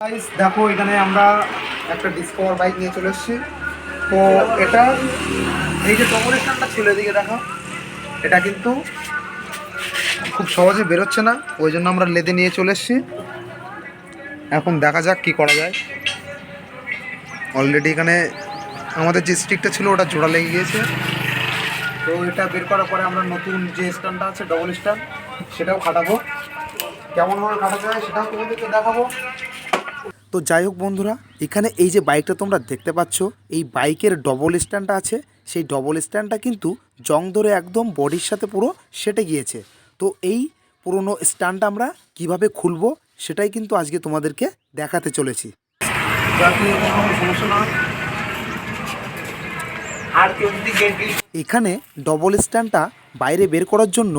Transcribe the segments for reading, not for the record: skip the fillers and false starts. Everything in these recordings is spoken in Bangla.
গাইস দেখো এখানে আমরা একটা ডিসকভার বাইক নিয়ে চলে এসেছি। তো এটা এই যে ডবল স্ট্যান্ডটা ছিল এদিকে দেখো, এটা কিন্তু খুব সহজে বেরোচ্ছে না, ওই জন্য আমরা লেদে নিয়ে চলে এসেছি। এখন দেখা যাক কি করা যায়। অলরেডি এখানে আমাদের যে স্টিকটা ছিল ওটা জোড়া লেগে গিয়েছে। তো এটা বের করার পরে আমরা নতুন যে স্ট্যান্ডটা আছে ডবল স্ট্যান্ড সেটাও খাটাবো, কেমনভাবে খাটাতে হয় সেটাও তোমাদেরকে দেখাবো। তো যাই হোক বন্ধুরা, এখানে এই যে বাইকটা তোমরা দেখতে পাচ্ছ, এই বাইকের ডবল স্ট্যান্ডটা আছে, সেই ডবল স্ট্যান্ডটা কিন্তু জং ধরে একদম বডির সাথে পুরো সেটে গিয়েছে। তো এই পুরনো স্ট্যান্ডটা আমরা কিভাবে খুলবো সেটাই কিন্তু আজকে তোমাদেরকে দেখাতে চলেছি। এখানে ডবল স্ট্যান্ডটা বাইরে বের করার জন্য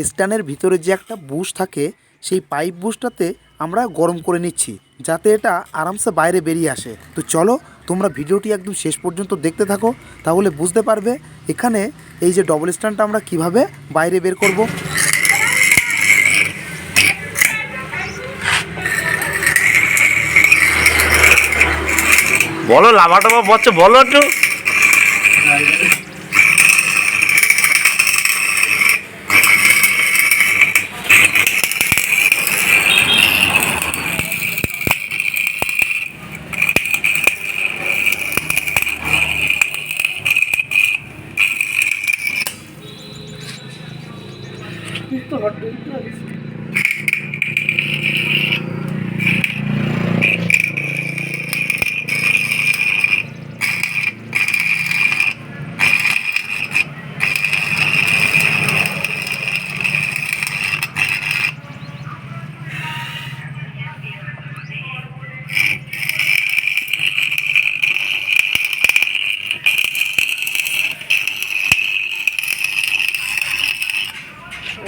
স্ট্যান্ডের ভিতরে যে একটা বুশ থাকে, সেই পাইপ বুশটাতে আমরা গরম করে নিচ্ছি যাতে এটা আরামসে বাইরে বেরিয়ে আসে। তো চলো তোমরা ভিডিওটি একদম শেষ পর্যন্ত দেখতে থাকো, তাহলে বুঝতে পারবে এখানে এই যে ডবল স্ট্যান্ডটা আমরা কিভাবে বাইরে বের করব। বলো লাভাটা বলছে, বলো একটু।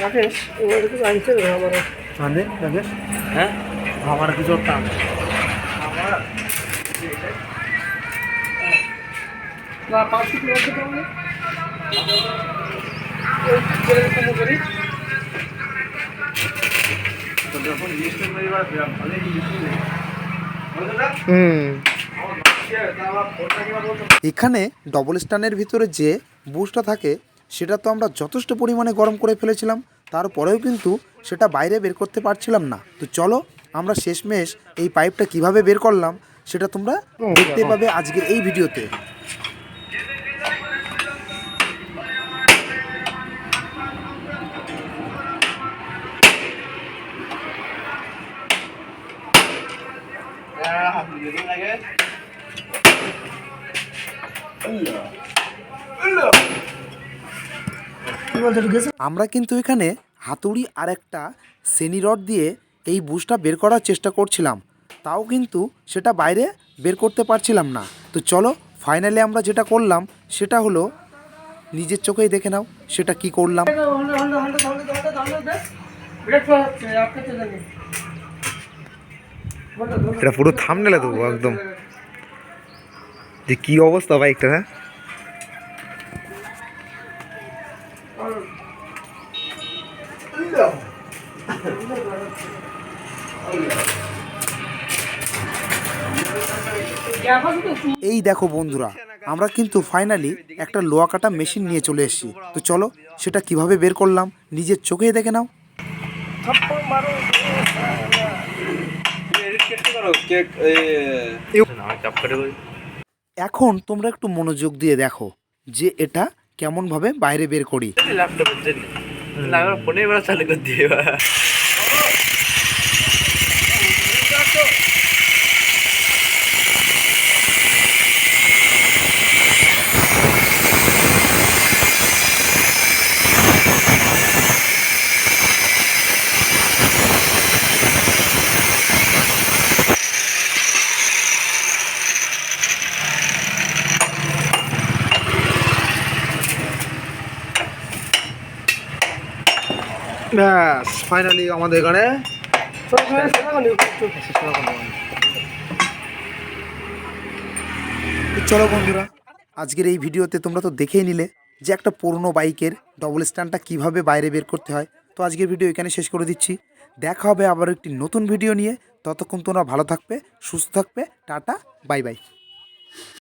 राकेश इधर कुछ आंसर है हमारा। हाँ जी राकेश, হ্যাঁ हमारा किस और काम ना 5 किलो के तो में कम करी तो देखो लिस्ट में मेरी बात भले ही এখানে ডবল স্ট্যান্ডের ভিতরে যে বুশটা থাকে সেটা তো আমরা যথেষ্ট পরিমাণে গরম করে ফেলেছিলাম, তারপরেও কিন্তু সেটা বাইরে বের করতে পারছিলাম না। তো চলো আমরা শেষমেশ এই পাইপটা কিভাবে বের করলাম সেটা তোমরা দেখতে পাবে আজকের এই ভিডিওতে। আমরা কিন্তু এখানে হাতুড়ি আর একটা সেনি রড দিয়ে এই বুশটা বের করার চেষ্টা করছিলাম, তাও কিন্তু সেটা বাইরে বের করতে পারছিলাম না। তো চলো ফাইনালি আমরা যেটা করলাম সেটা হলো, নিজের চোখেই দেখে নাও সেটা কি করলাম। এটা পুরো থাম্বনেলে দেবো একদম, যে কি অবস্থা বাইকটা। হ্যাঁ এই দেখো বন্ধুরা, আমরা কিন্তু ফাইনালি একটা লোহা কাটা মেশিন নিয়ে চলে এসেছি। তো চলো সেটা কিভাবে বের করলাম নিজের চোখেই দেখে নাও। এখন তোমরা একটু মনোযোগ দিয়ে দেখো যে এটা কেমনভাবে বাইরে বের করি। ফোনে চালু করে দিয়ে ব্যাস ফাইনালি আমাদের এখানে চলো বন্ধুরা, আজকের এই ভিডিওতে তোমরা তো দেখেই নিলে যে একটা পুরনো বাইকের ডবল স্ট্যান্ডটা কিভাবে বাইরে বের করতে হয়। তো আজকের ভিডিও এখানে শেষ করে দিচ্ছি, দেখা হবে আবার একটি নতুন ভিডিও নিয়ে। ততক্ষণ তোমরা ভালো থাকবে, সুস্থ থাকবে। Tata, bye bye.